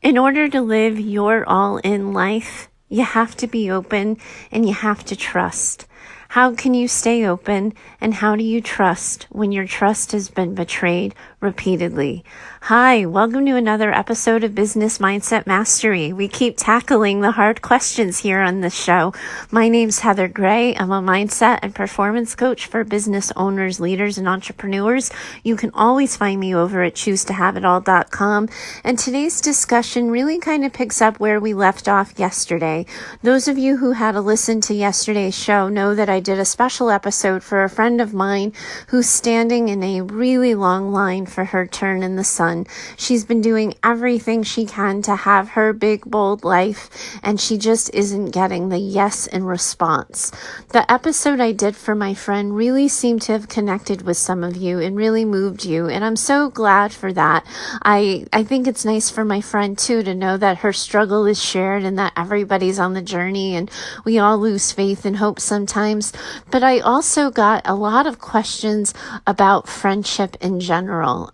In order to live your all-in life, you have to be open and you have to trust. How can you stay open and how do you trust when your trust has been betrayed repeatedly? Hi, welcome to another episode of Business Mindset Mastery. We keep tackling the hard questions here on this show. My name's Heather Gray. I'm a mindset and performance coach for business owners, leaders, and entrepreneurs. You can always find me over at choosetohaveitall.com. And today's discussion really kind of picks up where we left off yesterday. Those of you who had a listen to yesterday's show know that I did a special episode for a friend of mine who's standing in a really long line for her turn in the sun. She's been doing everything she can to have her big, bold life, and she just isn't getting the yes in response. The episode I did for my friend really seemed to have connected with some of you and really moved you, and I'm so glad for that. I think it's nice for my friend too to know that her struggle is shared and that everybody's on the journey, and we all lose faith and hope sometimes. But I also got a lot of questions about friendship in general.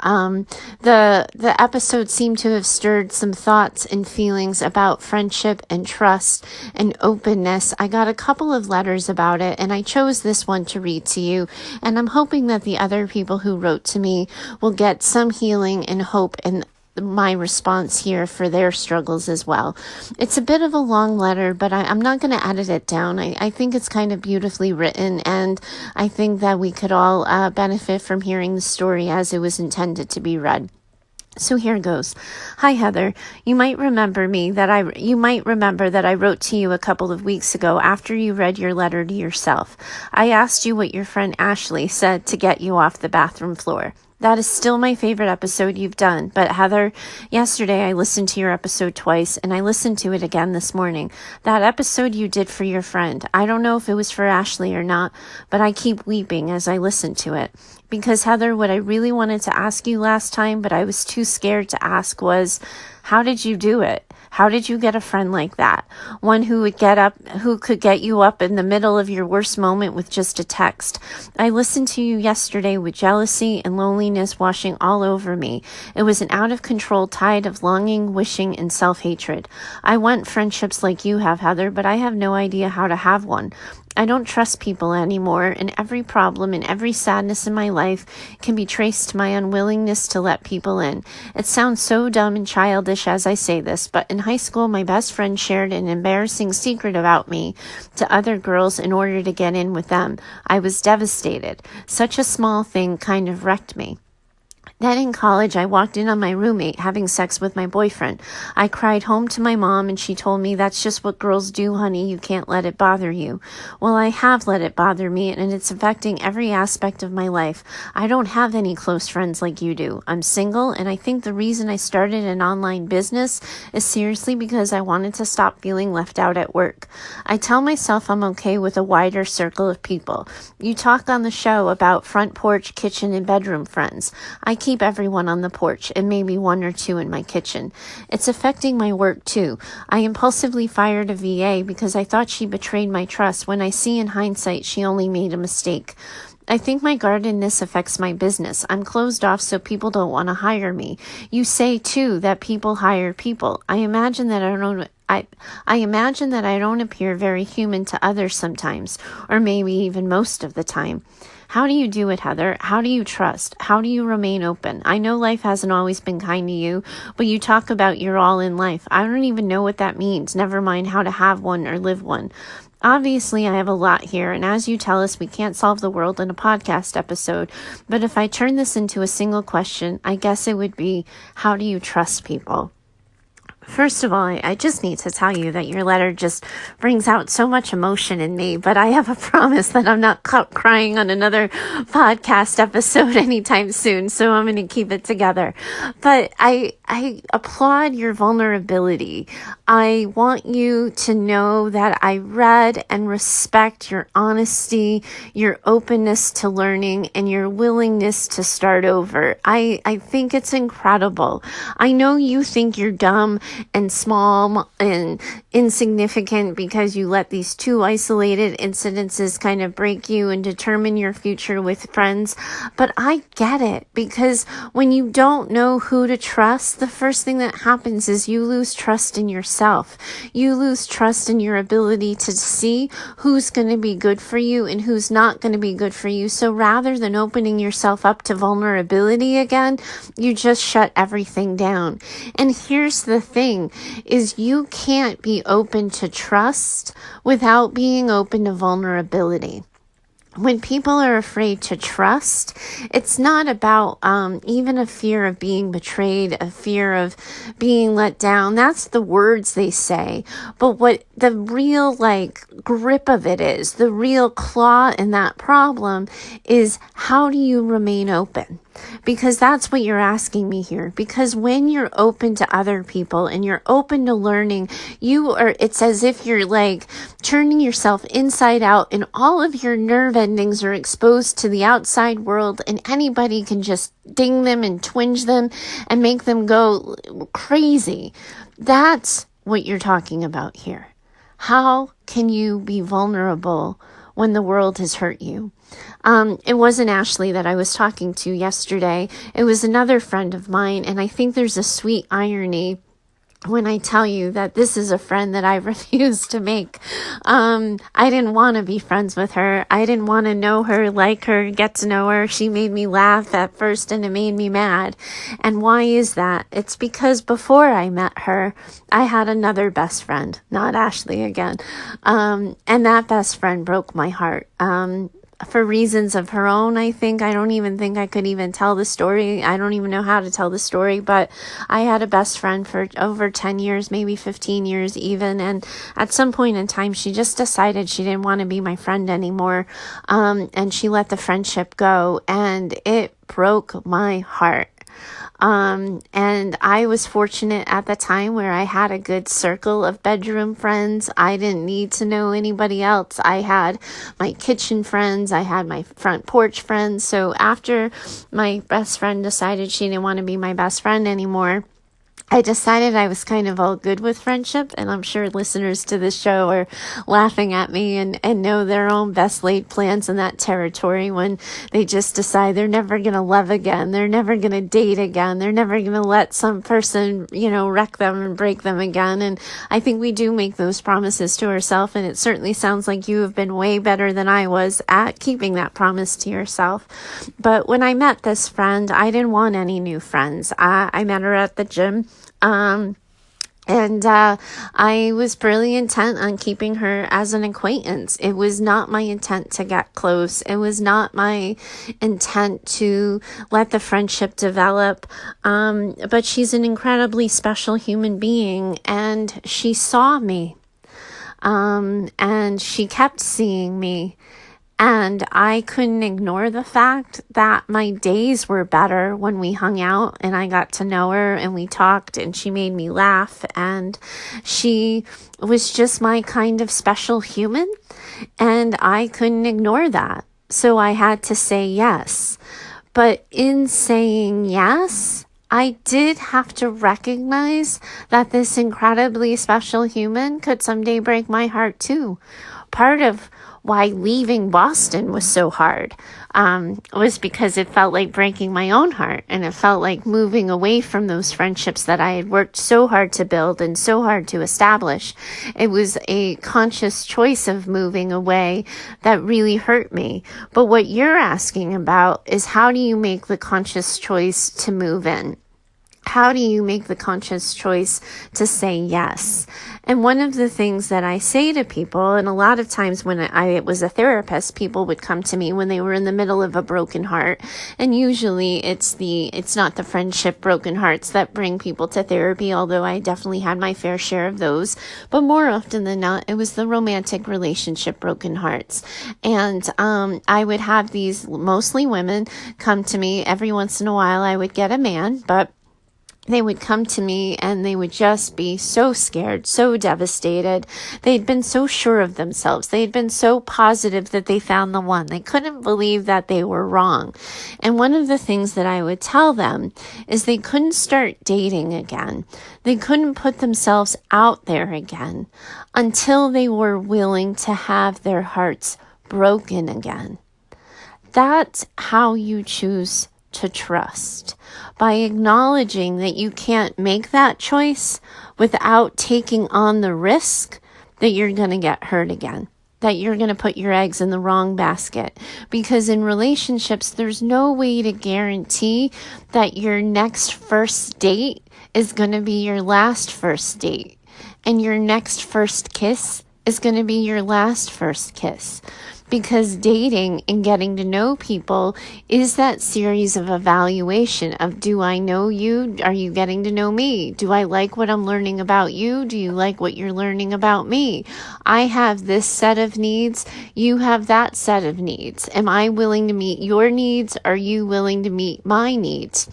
The episode seemed to have stirred some thoughts and feelings about friendship and trust and openness. I got a couple of letters about it, and I chose this one to read to you. And I'm hoping that the other people who wrote to me will get some healing and hope in my response here for their struggles as well. It's a bit of a long letter, but I'm not going to edit it down. I think it's kind of beautifully written, and I think that we could all benefit from hearing the story as it was intended to be read. So here goes. Hi, Heather. You might remember that I wrote to you a couple of weeks ago after you read your letter to yourself. I asked you what your friend Ashley said to get you off the bathroom floor. That is still my favorite episode you've done. But Heather, yesterday I listened to your episode twice, and I listened to it again this morning. That episode you did for your friend, I don't know if it was for Ashley or not, but I keep weeping as I listen to it. Because Heather, what I really wanted to ask you last time, but I was too scared to ask, was, how did you do it? How did you get a friend like that? One who could get you up in the middle of your worst moment with just a text. I listened to you yesterday with jealousy and loneliness washing all over me. It was an out of control tide of longing, wishing, and self-hatred. I want friendships like you have, Heather, but I have no idea how to have one. I don't trust people anymore, and every problem and every sadness in my life can be traced to my unwillingness to let people in. It sounds so dumb and childish as I say this, but in high school, my best friend shared an embarrassing secret about me to other girls in order to get in with them. I was devastated. Such a small thing kind of wrecked me. Then in college, I walked in on my roommate having sex with my boyfriend. I cried home to my mom, and she told me, that's just what girls do, honey. You can't let it bother you. Well, I have let it bother me, and it's affecting every aspect of my life. I don't have any close friends like you do. I'm single, and I think the reason I started an online business is seriously because I wanted to stop feeling left out at work. I tell myself I'm okay with a wider circle of people. You talk on the show about front porch, kitchen, and bedroom friends. I keep everyone on the porch and maybe one or two in my kitchen. It's affecting my work too. I impulsively fired a VA because I thought she betrayed my trust when I see in hindsight she only made a mistake. I think my guardedness affects my business. I'm closed off so people don't want to hire me. You say too that people hire people. I imagine that I don't appear very human to others sometimes, or maybe even most of the time. How do you do it, Heather? How do you trust? How do you remain open? I know life hasn't always been kind to you, but you talk about your all-in life. I don't even know what that means, never mind how to have one or live one. Obviously, I have a lot here, and as you tell us, we can't solve the world in a podcast episode, but if I turn this into a single question, I guess it would be, how do you trust people? First of all, I just need to tell you that your letter just brings out so much emotion in me, but I have a promise that I'm not crying on another podcast episode anytime soon, so I'm going to keep it together. But I applaud your vulnerability. I want you to know that I read and respect your honesty, your openness to learning, and your willingness to start over. I think it's incredible. I know you think you're dumb and small and insignificant because you let these two isolated incidences kind of break you and determine your future with friends. But I get it, because when you don't know who to trust, the first thing that happens is you lose trust in yourself. You lose trust in your ability to see who's going to be good for you and who's not going to be good for you. So rather than opening yourself up to vulnerability again, you just shut everything down. And here's the thing, is you can't be open to trust without being open to vulnerability. When people are afraid to trust, it's not about even a fear of being betrayed, a fear of being let down. That's the words they say. But what the real grip of it is, the real claw in that problem is, how do you remain open? Because that's what you're asking me here. Because when you're open to other people and you're open to learning, it's as if you're turning yourself inside out, and all of your nerve endings are exposed to the outside world, and anybody can just ding them and twinge them and make them go crazy. That's what you're talking about here. How can you be vulnerable when the world has hurt you? It wasn't Ashley that I was talking to yesterday. It was another friend of mine, and I think there's a sweet irony when I tell you that this is a friend that I refused to make. I didn't want to be friends with her. I didn't want to know her, like her, get to know her. She made me laugh at first, and it made me mad. And why is that? It's because before I met her, I had another best friend, not Ashley again. And that best friend broke my heart. For reasons of her own, I think. I don't even think I could even tell the story. I don't even know how to tell the story, but I had a best friend for over 10 years, maybe 15 years even. And at some point in time, she just decided she didn't want to be my friend anymore. And she let the friendship go, and it broke my heart. And I was fortunate at the time where I had a good circle of bedroom friends. I didn't need to know anybody else. I had my kitchen friends. I had my front porch friends. So after my best friend decided she didn't want to be my best friend anymore, I decided I was kind of all good with friendship, and I'm sure listeners to this show are laughing at me and know their own best laid plans in that territory when they just decide they're never going to love again. They're never going to date again. They're never going to let some person, wreck them and break them again. And I think we do make those promises to ourselves, and it certainly sounds like you have been way better than I was at keeping that promise to yourself. But when I met this friend, I didn't want any new friends. I met her at the gym. And I was really intent on keeping her as an acquaintance. It was not my intent to get close. It was not my intent to let the friendship develop. But she's an incredibly special human being, and she saw me. And she kept seeing me. And I couldn't ignore the fact that my days were better when we hung out and I got to know her and we talked and she made me laugh, and she was just my kind of special human, and I couldn't ignore that. So I had to say yes. But in saying yes, I did have to recognize that this incredibly special human could someday break my heart too. Part of why leaving Boston was so hard was because it felt like breaking my own heart, and it felt like moving away from those friendships that I had worked so hard to build and so hard to establish. It was a conscious choice of moving away that really hurt me. But what you're asking about is, how do you make the conscious choice to move in? How do you make the conscious choice to say yes? And one of the things that I say to people, and a lot of times when I was a therapist, people would come to me when they were in the middle of a broken heart. And usually it's not the friendship broken hearts that bring people to therapy, although I definitely had my fair share of those. But more often than not, it was the romantic relationship broken hearts. And I would have these mostly women come to me. Every once in a while I would get a man, but they would come to me and they would just be so scared, so devastated. They'd been so sure of themselves. They'd been so positive that they found the one. They couldn't believe that they were wrong. And one of the things that I would tell them is they couldn't start dating again. They couldn't put themselves out there again until they were willing to have their hearts broken again. That's how you choose to trust, by acknowledging that you can't make that choice without taking on the risk that you're going to get hurt again, that you're going to put your eggs in the wrong basket. Because in relationships, there's no way to guarantee that your next first date is going to be your last first date, and your next first kiss is going to be your last first kiss. Because dating and getting to know people is that series of evaluation of, do I know you? Are you getting to know me? Do I like what I'm learning about you? Do you like what you're learning about me? I have this set of needs. You have that set of needs. Am I willing to meet your needs? Are you willing to meet my needs?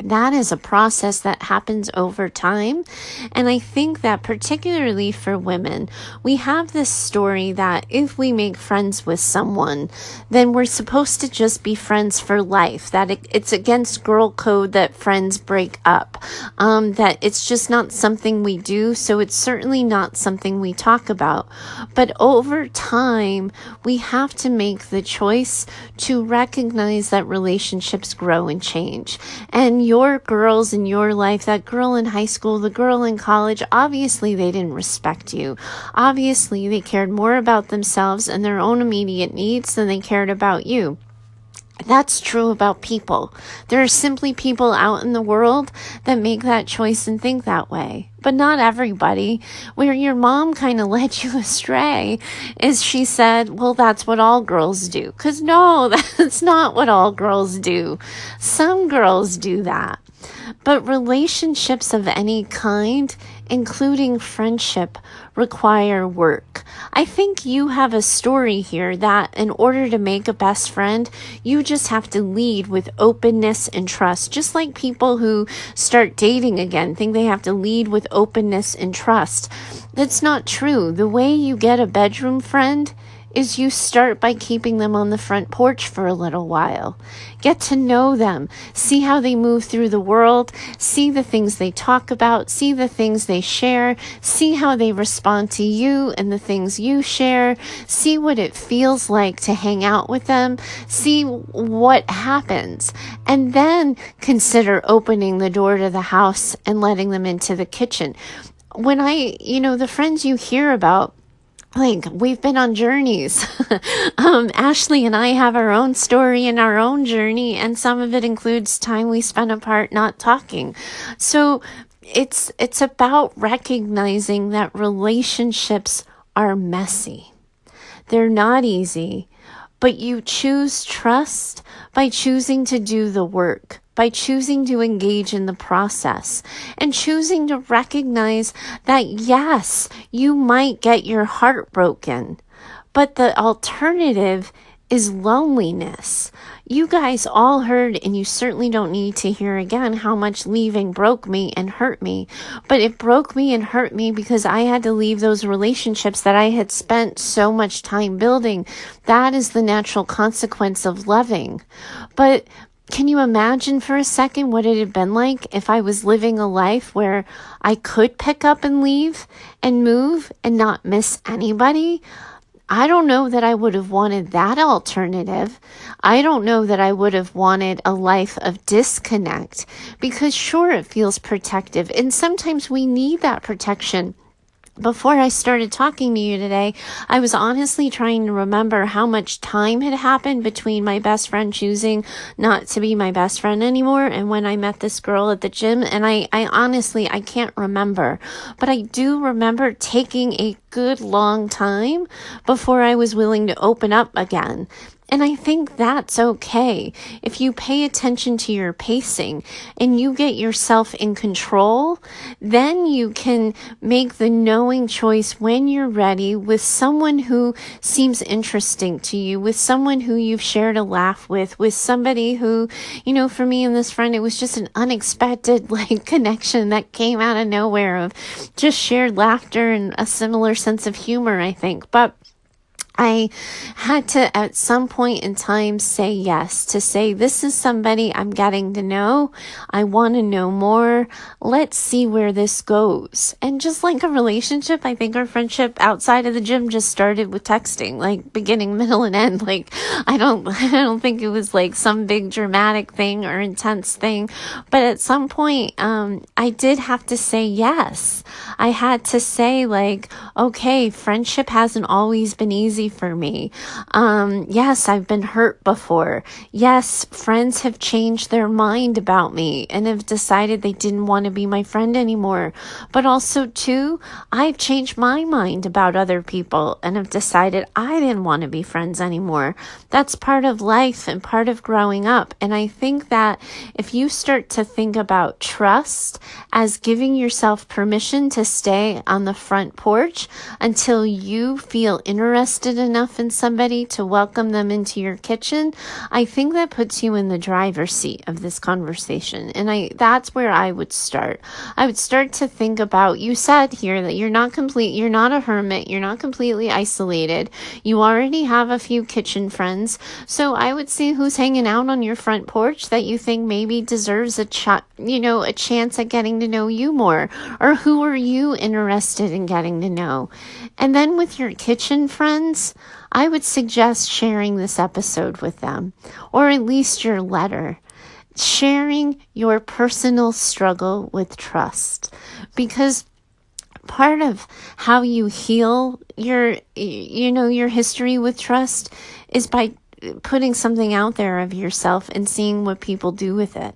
That is a process that happens over time. And I think that particularly for women, we have this story that if we make friends with someone, then we're supposed to just be friends for life, that it's against girl code that friends break up, that it's just not something we do. So it's certainly not something we talk about. But over time, we have to make the choice to recognize that relationships grow and change. And your girls in your life, that girl in high school, the girl in college, obviously they didn't respect you. Obviously they cared more about themselves and their own immediate needs than they cared about you. That's true about people. There are simply people out in the world that make that choice and think that way. But not everybody. Where your mom kind of led you astray is she said, well, that's what all girls do. Because no, that's not what all girls do. Some girls do that. But relationships of any kind, including friendship, require work. I think you have a story here that in order to make a best friend, you just have to lead with openness and trust. Just like people who start dating again think they have to lead with openness and trust. That's not true. The way you get a bedroom friend is you start by keeping them on the front porch for a little while. Get to know them. See how they move through the world. See the things they talk about. See the things they share. See how they respond to you and the things you share. See what it feels like to hang out with them. See what happens. And then consider opening the door to the house and letting them into the kitchen. When the friends you hear about, like, we've been on journeys. Ashley and I have our own story and our own journey, and some of it includes time we spent apart not talking. So it's about recognizing that relationships are messy. They're not easy, but you choose trust by choosing to do the work, by choosing to engage in the process, and choosing to recognize that, yes, you might get your heart broken, but the alternative is loneliness. You guys all heard, and you certainly don't need to hear again, how much leaving broke me and hurt me. But it broke me and hurt me because I had to leave those relationships that I had spent so much time building. That is the natural consequence of loving. But can you imagine for a second what it had been like if I was living a life where I could pick up and leave and move and not miss anybody? I don't know that I would have wanted that alternative. I don't know that I would have wanted a life of disconnect, because sure, it feels protective, and sometimes we need that protection. Before I started talking to you today, I was honestly trying to remember how much time had happened between my best friend choosing not to be my best friend anymore and when I met this girl at the gym. And I honestly, I can't remember. But I do remember taking a good long time before I was willing to open up again. And I think that's okay. If you pay attention to your pacing and you get yourself in control, then you can make the knowing choice when you're ready with someone who seems interesting to you, with someone who you've shared a laugh with somebody who, for me and this friend, it was just an unexpected connection that came out of nowhere of just shared laughter and a similar sense of humor, I think. But I had to, at some point in time, say yes, to say, this is somebody I'm getting to know. I want to know more. Let's see where this goes. And just like a relationship, I think our friendship outside of the gym just started with texting, beginning, middle, and end. I don't think it was some big dramatic thing or intense thing. But at some point, I did have to say yes. I had to say okay, friendship hasn't always been easy for me. Yes, I've been hurt before. Yes, friends have changed their mind about me and have decided they didn't want to be my friend anymore. But also, too, I've changed my mind about other people and have decided I didn't want to be friends anymore. That's part of life and part of growing up. And I think that if you start to think about trust as giving yourself permission to stay on the front porch until you feel interested enough in somebody to welcome them into your kitchen, I think that puts you in the driver's seat of this conversation. And that's where I would start. I would start to think about, you said here that you're not a hermit, you're not completely isolated. You already have a few kitchen friends. So I would see who's hanging out on your front porch that you think maybe deserves a chance at getting to know you more, or who are you interested in getting to know. And then with your kitchen friends, I would suggest sharing this episode with them, or at least your letter, sharing your personal struggle with trust, because part of how you heal your history with trust is by putting something out there of yourself and seeing what people do with it.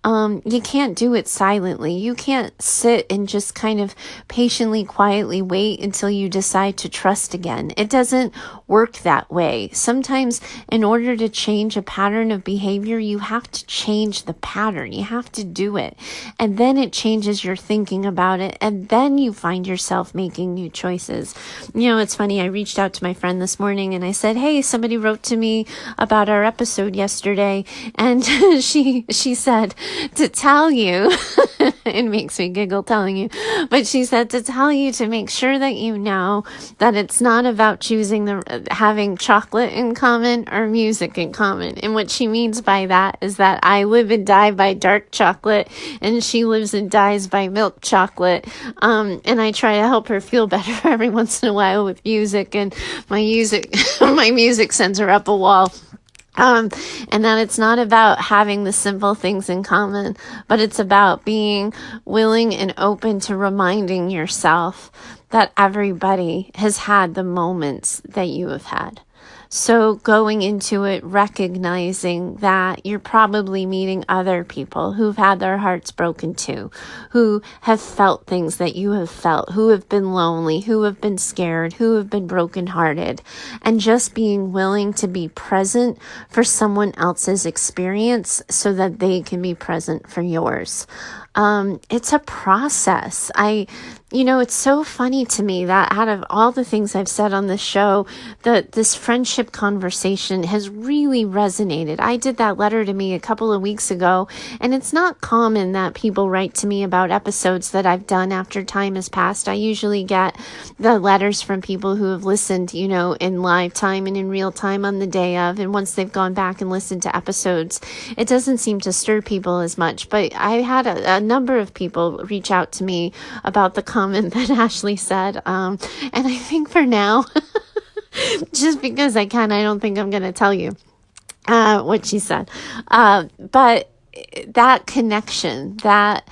You can't do it silently. You can't sit and just kind of patiently, quietly wait until you decide to trust again. It doesn't work that way. Sometimes in order to change a pattern of behavior, you have to change the pattern. You have to do it. And then it changes your thinking about it. And then you find yourself making new choices. It's funny. I reached out to my friend this morning and I said, hey, somebody wrote to me about our episode yesterday, and she said to tell you, it makes me giggle telling you, but she said to tell you to make sure that you know that it's not about choosing having chocolate in common or music in common. And what she means by that is that I live and die by dark chocolate and she lives and dies by milk chocolate. And I try to help her feel better every once in a while with music, and my music sends her up a wall. And that it's not about having the simple things in common, but it's about being willing and open to reminding yourself that everybody has had the moments that you have had. So going into it, recognizing that you're probably meeting other people who've had their hearts broken too, who have felt things that you have felt, who have been lonely, who have been scared, who have been brokenhearted, and just being willing to be present for someone else's experience so that they can be present for yours. It's a process. It's so funny to me that out of all the things I've said on this show, this friendship conversation has really resonated. I did that letter to me a couple of weeks ago, and it's not common that people write to me about episodes that I've done after time has passed. I usually get the letters from people who have listened, in live time and in real time on the day of, and once they've gone back and listened to episodes, it doesn't seem to stir people as much. But I had a number of people reach out to me about the comment that Ashley said. And I think for now, just because I don't think I'm going to tell you what she said. But that connection, that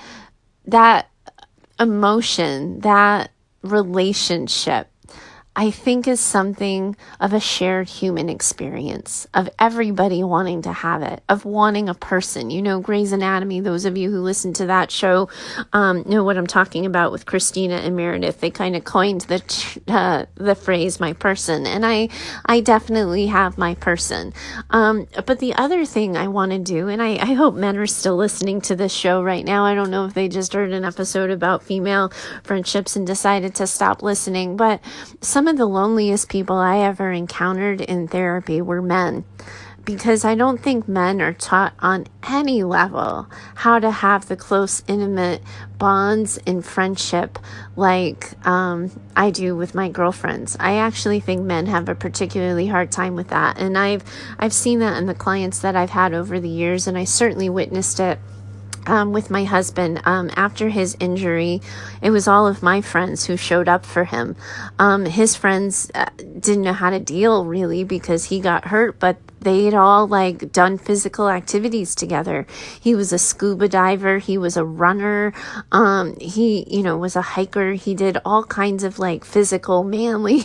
emotion, that relationship, I think is something of a shared human experience, of everybody wanting to have it, of wanting a person. You know, Grey's Anatomy, those of you who listen to that show know what I'm talking about with Christina and Meredith. They kind of coined the phrase "my person," and I definitely have my person. But the other thing I want to do, and I hope men are still listening to this show right now. I don't know if they just heard an episode about female friendships and decided to stop listening, but some of the loneliest people I ever encountered in therapy were men, because I don't think men are taught on any level how to have the close, intimate bonds in friendship like I do with my girlfriends. I actually think men have a particularly hard time with that, and I've seen that in the clients that I've had over the years, and I certainly witnessed it with my husband. After his injury, it was all of my friends who showed up for him. His friends didn't know how to deal really because he got hurt, but they'd all like done physical activities together. He was a scuba diver. He was a runner. He, was a hiker. He did all kinds of like physical, manly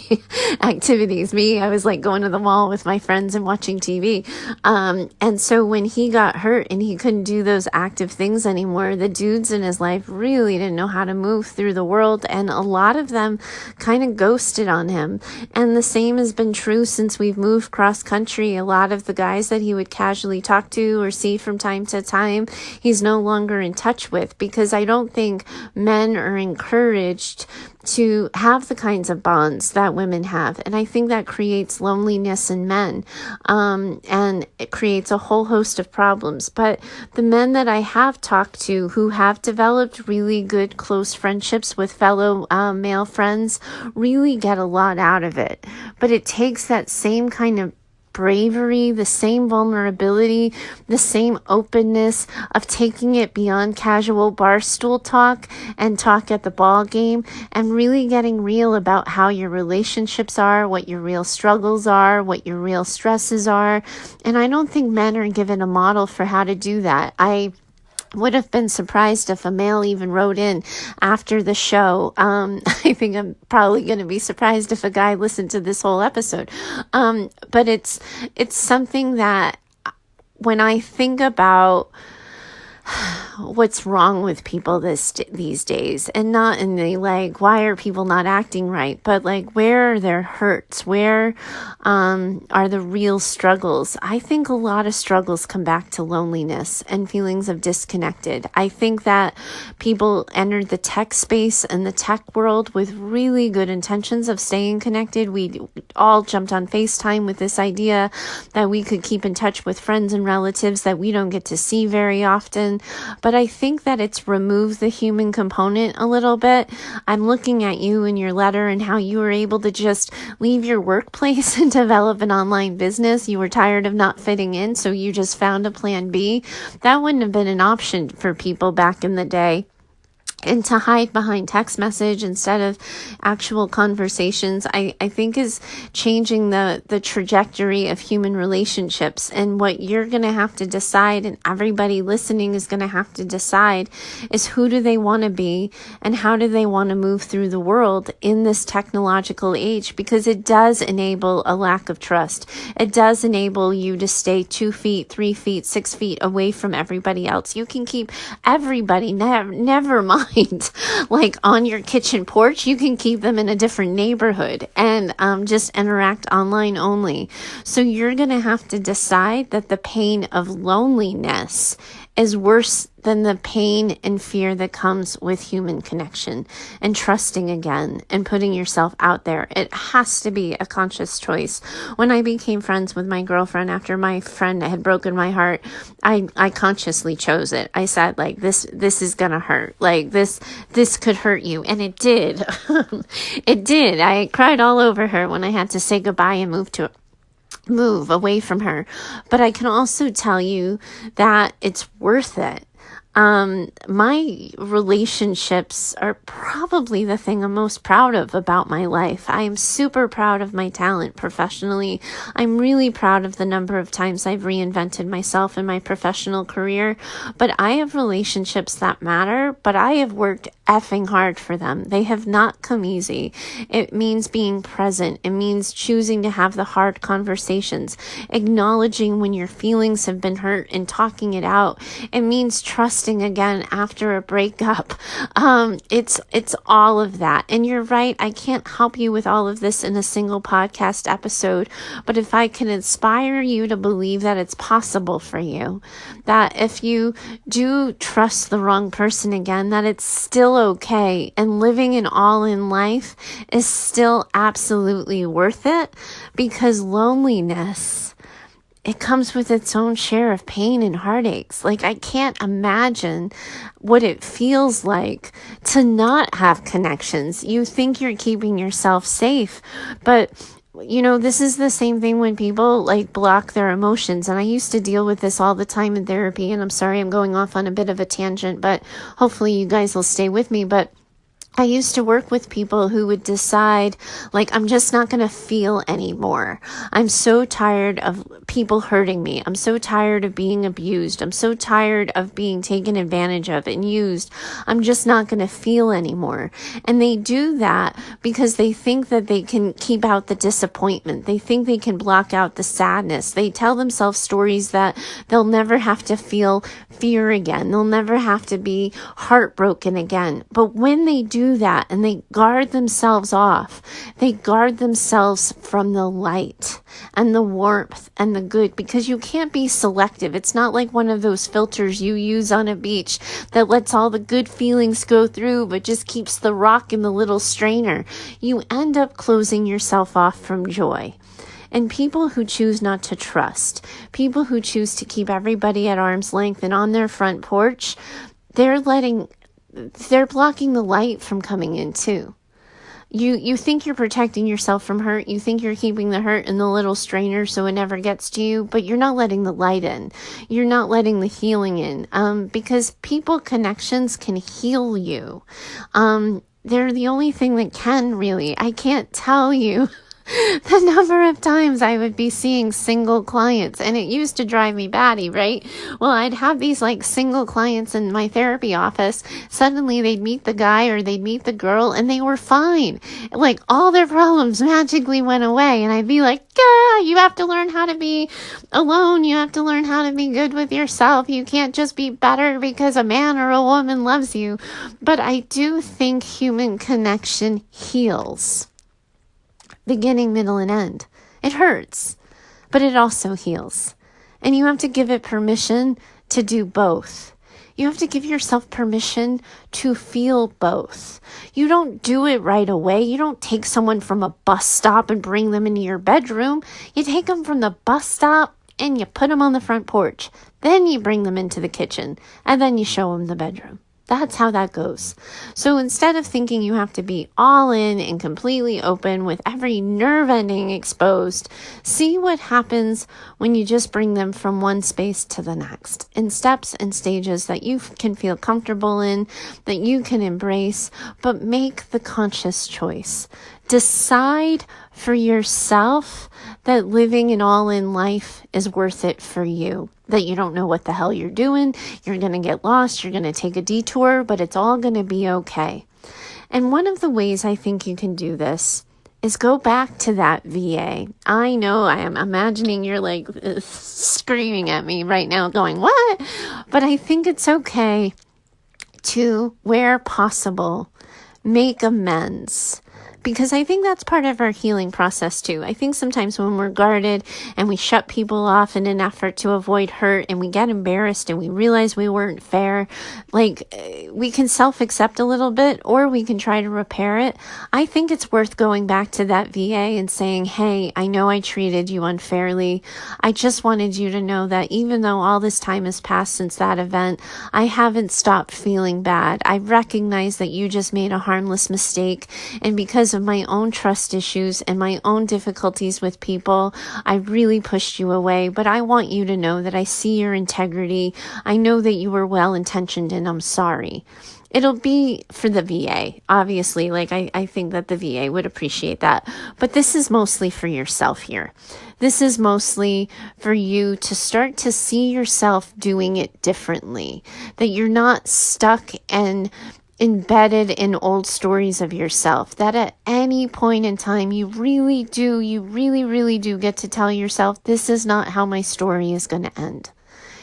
activities. Me, I was like going to the mall with my friends and watching TV. And so when he got hurt and he couldn't do those active things anymore, the dudes in his life really didn't know how to move through the world. And a lot of them kind of ghosted on him. And the same has been true since we've moved cross country. A lot of the guys that he would casually talk to or see from time to time, he's no longer in touch with, because I don't think men are encouraged to have the kinds of bonds that women have. And I think that creates loneliness in men, and it creates a whole host of problems. But the men that I have talked to who have developed really good, close friendships with fellow male friends really get a lot out of it. But it takes that same kind of bravery, the same vulnerability, the same openness of taking it beyond casual bar stool talk and talk at the ball game, and really getting real about how your relationships are, what your real struggles are, what your real stresses are. And I don't think men are given a model for how to do that. I would have been surprised if a male even wrote in after the show. I think I'm probably going to be surprised if a guy listened to this whole episode. But it's something that when I think about what's wrong with people these days, and not in the like, why are people not acting right, but like, where are their hurts? Where are the real struggles? I think a lot of struggles come back to loneliness and feelings of disconnected. I think that people entered the tech space and the tech world with really good intentions of staying connected. We all jumped on FaceTime with this idea that we could keep in touch with friends and relatives that we don't get to see very often. But I think that it's removed the human component a little bit. I'm looking at you in your letter and how you were able to just leave your workplace and develop an online business. You were tired of not fitting in, so you just found a plan B. That wouldn't have been an option for people back in the day. And to hide behind text message instead of actual conversations, I think is changing the trajectory of human relationships. And what you're going to have to decide, and everybody listening is going to have to decide, is who do they want to be and how do they want to move through the world in this technological age, because it does enable a lack of trust. It does enable you to stay 2 feet, 3 feet, 6 feet away from everybody else. You can keep everybody, never mind, like on your kitchen porch, you can keep them in a different neighborhood and just interact online only. So you're going to have to decide that the pain of loneliness is worse than the pain and fear that comes with human connection and trusting again and putting yourself out there. It has to be a conscious choice. When I became friends with my girlfriend after my friend had broken my heart, I consciously chose it. I said, like, this is gonna hurt. Like, this could hurt you. And it did. It did. I cried all over her when I had to say goodbye and move away from her. But I can also tell you that it's worth it. My relationships are probably the thing I'm most proud of about my life. I am super proud of my talent professionally. I'm really proud of the number of times I've reinvented myself in my professional career, but I have relationships that matter, but I have worked effing hard for them. They have not come easy. It means being present. It means choosing to have the hard conversations, acknowledging when your feelings have been hurt and talking it out. It means trusting again after a breakup. It's all of that. And you're right, I can't help you with all of this in a single podcast episode, but if I can inspire you to believe that it's possible for you, that if you do trust the wrong person again, that it's still okay, and living an all-in life is still absolutely worth it, because loneliness, it comes with its own share of pain and heartaches. Like, I can't imagine what it feels like to not have connections. You think you're keeping yourself safe, but this is the same thing when people like block their emotions. And I used to deal with this all the time in therapy. And I'm sorry, I'm going off on a bit of a tangent, but hopefully you guys will stay with me. But I used to work with people who would decide, like, I'm just not going to feel anymore. I'm so tired of people hurting me. I'm so tired of being abused. I'm so tired of being taken advantage of and used. I'm just not going to feel anymore. And they do that because they think that they can keep out the disappointment. They think they can block out the sadness. They tell themselves stories that they'll never have to feel fear again. They'll never have to be heartbroken again. But when they do that and they guard themselves off, they guard themselves from the light and the warmth and the good, because you can't be selective. It's not like one of those filters you use on a beach that lets all the good feelings go through but just keeps the rock in the little strainer. You end up closing yourself off from joy. And people who choose not to trust, people who choose to keep everybody at arm's length and on their front porch, they're blocking the light from coming in too. You think you're protecting yourself from hurt. You think you're keeping the hurt in the little strainer so it never gets to you, but you're not letting the light in. You're not letting the healing in, because people connections can heal you. They're the only thing that can, really. I can't tell you the number of times I would be seeing single clients, and it used to drive me batty, right? Well, I'd have these like single clients in my therapy office. Suddenly they'd meet the guy or they'd meet the girl and they were fine. Like, all their problems magically went away. And I'd be like, you have to learn how to be alone. You have to learn how to be good with yourself. You can't just be better because a man or a woman loves you. But I do think human connection heals. Beginning, middle, and end. It hurts, but it also heals. And you have to give it permission to do both. You have to give yourself permission to feel both. You don't do it right away. You don't take someone from a bus stop and bring them into your bedroom. You take them from the bus stop and you put them on the front porch. Then you bring them into the kitchen and then you show them the bedroom. That's how that goes. So instead of thinking you have to be all in and completely open with every nerve ending exposed, see what happens when you just bring them from one space to the next in steps and stages that you can feel comfortable in, that you can embrace, but make the conscious choice. Decide for yourself that living an all-in life is worth it for you. That you don't know what the hell you're doing. You're going to get lost. You're going to take a detour, but it's all going to be okay. And one of the ways I think you can do this is go back to that VA. I know I am imagining you're like screaming at me right now going, what? But I think it's okay to, where possible, make amends. Because I think that's part of our healing process too. I think sometimes when we're guarded and we shut people off in an effort to avoid hurt and we get embarrassed and we realize we weren't fair, like we can self-accept a little bit or we can try to repair it. I think it's worth going back to that VA and saying, hey, I know I treated you unfairly. I just wanted you to know that even though all this time has passed since that event, I haven't stopped feeling bad. I recognize that you just made a harmless mistake, and because of my own trust issues and my own difficulties with people, I really pushed you away, but I want you to know that I see your integrity. I know that you were well-intentioned and I'm sorry. It'll be for the VA, obviously, like I think that the VA would appreciate that, but this is mostly for yourself here. This is mostly for you to start to see yourself doing it differently, that you're not stuck and embedded in old stories of yourself that at any point in time you really do get to tell yourself, this is not how my story is going to end.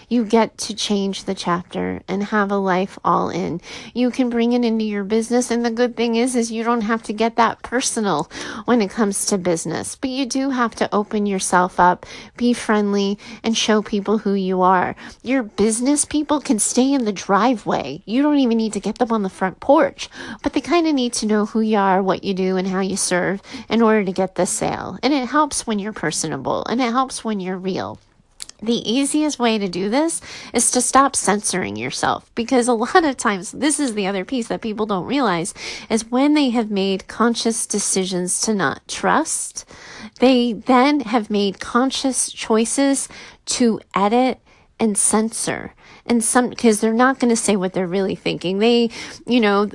You get to change the chapter and have a life all in. You can bring it into your business. And the good thing is you don't have to get that personal when it comes to business. But you do have to open yourself up, be friendly, and show people who you are. Your business people can stay in the driveway. You don't even need to get them on the front porch. But they kind of need to know who you are, what you do, and how you serve in order to get the sale. And it helps when you're personable, and it helps when you're real. The easiest way to do this is to stop censoring yourself, because a lot of times, this is the other piece that people don't realize, is when they have made conscious decisions to not trust, they then have made conscious choices to edit and censor. And because they're not going to say what they're really thinking.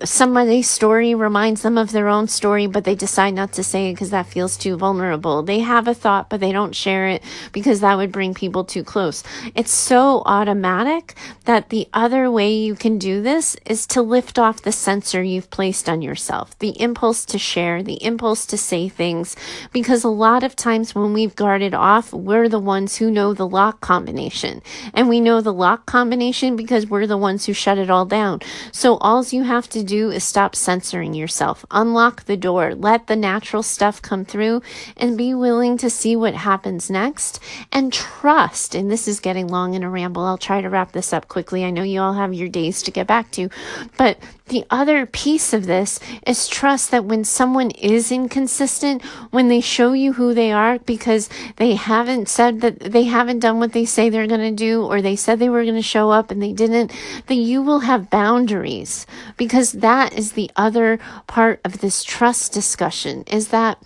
Somebody's story reminds them of their own story, but they decide not to say it because that feels too vulnerable. They have a thought, but they don't share it because that would bring people too close. It's so automatic that the other way you can do this is to lift off the censor you've placed on yourself, the impulse to share, the impulse to say things, because a lot of times when we've guarded off, we're the ones who know the lock combination. And we know the lock combination because we're the ones who shut it all down. So all you have to do is stop censoring yourself, unlock the door, let the natural stuff come through, and be willing to see what happens next, and trust. And this is getting long in a ramble. I'll try to wrap this up quickly. I know you all have your days to get back to, but the other piece of this is trust that when someone is inconsistent, when they show you who they are because they haven't said that they haven't done what they say they're going to do, or they said they were going to show up and they didn't, that you will have boundaries, because that is the other part of this trust discussion, is that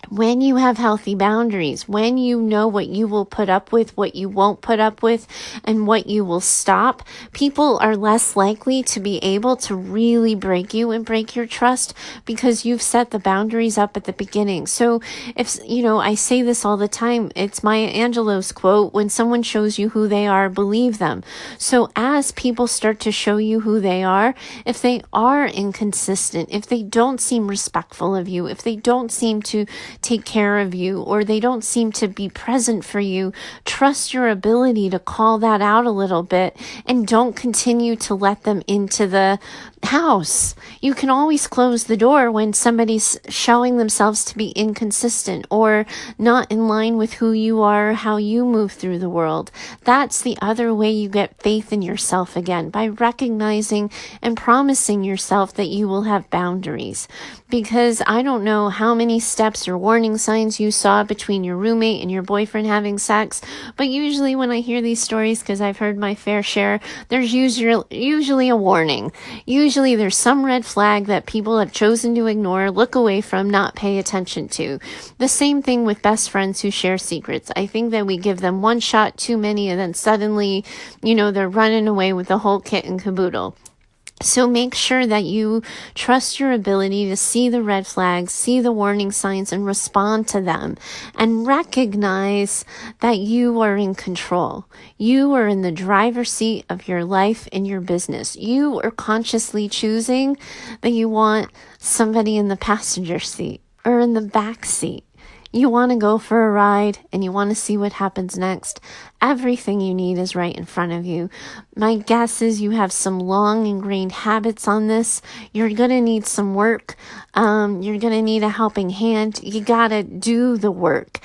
when you have healthy boundaries, when you know what you will put up with, what you won't put up with, and what you will stop, people are less likely to be able to really break you and break your trust because you've set the boundaries up at the beginning. So I say this all the time, it's Maya Angelou's quote, when someone shows you who they are, believe them. So as people start to show you who they are, if they are inconsistent, if they don't seem respectful of you, if they don't seem to take care of you, or they don't seem to be present for you, trust your ability to call that out a little bit, and don't continue to let them into the house. You can always close the door when somebody's showing themselves to be inconsistent or not in line with who you are, how you move through the world. That's the other way you get faith in yourself again, by recognizing and promising yourself that you will have boundaries. Because I don't know how many steps or warning signs you saw between your roommate and your boyfriend having sex, but usually when I hear these stories, because I've heard my fair share, there's usually a warning. Usually there's some red flag that people have chosen to ignore, look away from, not pay attention to. The same thing with best friends who share secrets. I think that we give them one shot too many, and then suddenly, they're running away with the whole kit and caboodle. So make sure that you trust your ability to see the red flags, see the warning signs, and respond to them. And recognize that you are in control. You are in the driver's seat of your life and your business. You are consciously choosing that you want somebody in the passenger seat or in the back seat. You want to go for a ride and you want to see what happens next. Everything you need is right in front of you. My guess is you have some long ingrained habits on this. You're going to need some work. You're going to need a helping hand. You got to do the work.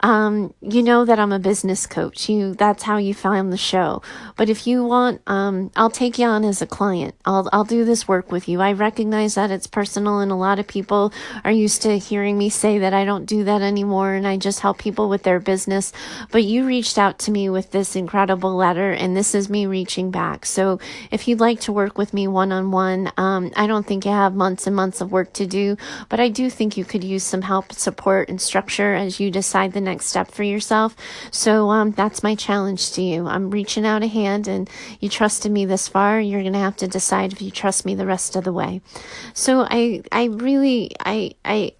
You know that I'm a business coach. That's how you found the show. But if you want, I'll take you on as a client. I'll do this work with you. I recognize that it's personal, and a lot of people are used to hearing me say that I don't do that anymore and I just help people with their business. But you reached out to me with this incredible letter, and this is me reaching back. So if you'd like to work with me one-on-one, I don't think you have months and months of work to do, but I do think you could use some help, support, and structure as you decide the next step for yourself. So that's my challenge to you. I'm reaching out a hand, and you trusted me this far. You're going to have to decide if you trust me the rest of the way. So I really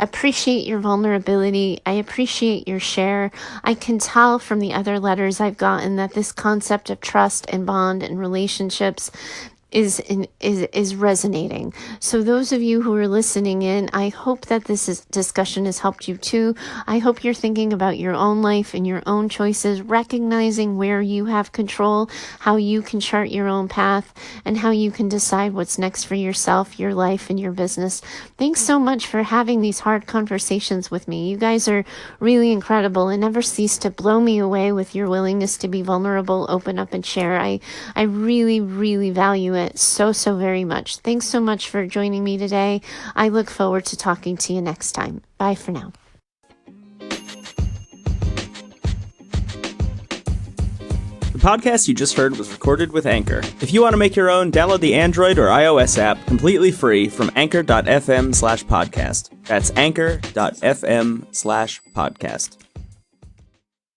appreciate your vulnerability. I appreciate your share. I can tell from the other letters I've gotten that this concept of trust and bond and relationships is resonating. So those of you who are listening in, I hope that discussion has helped you too. I hope you're thinking about your own life and your own choices, recognizing where you have control, how you can chart your own path, and how you can decide what's next for yourself, your life, and your business. Thanks so much for having these hard conversations with me. You guys are really incredible and never cease to blow me away with your willingness to be vulnerable, open up, and share. I really, really value it so very much. Thanks so much for joining me today. I look forward to talking to you next time. Bye for now. The podcast you just heard was recorded with Anchor. If you want to make your own, download the Android or iOS app completely free from anchor.fm/podcast. That's anchor.fm/podcast.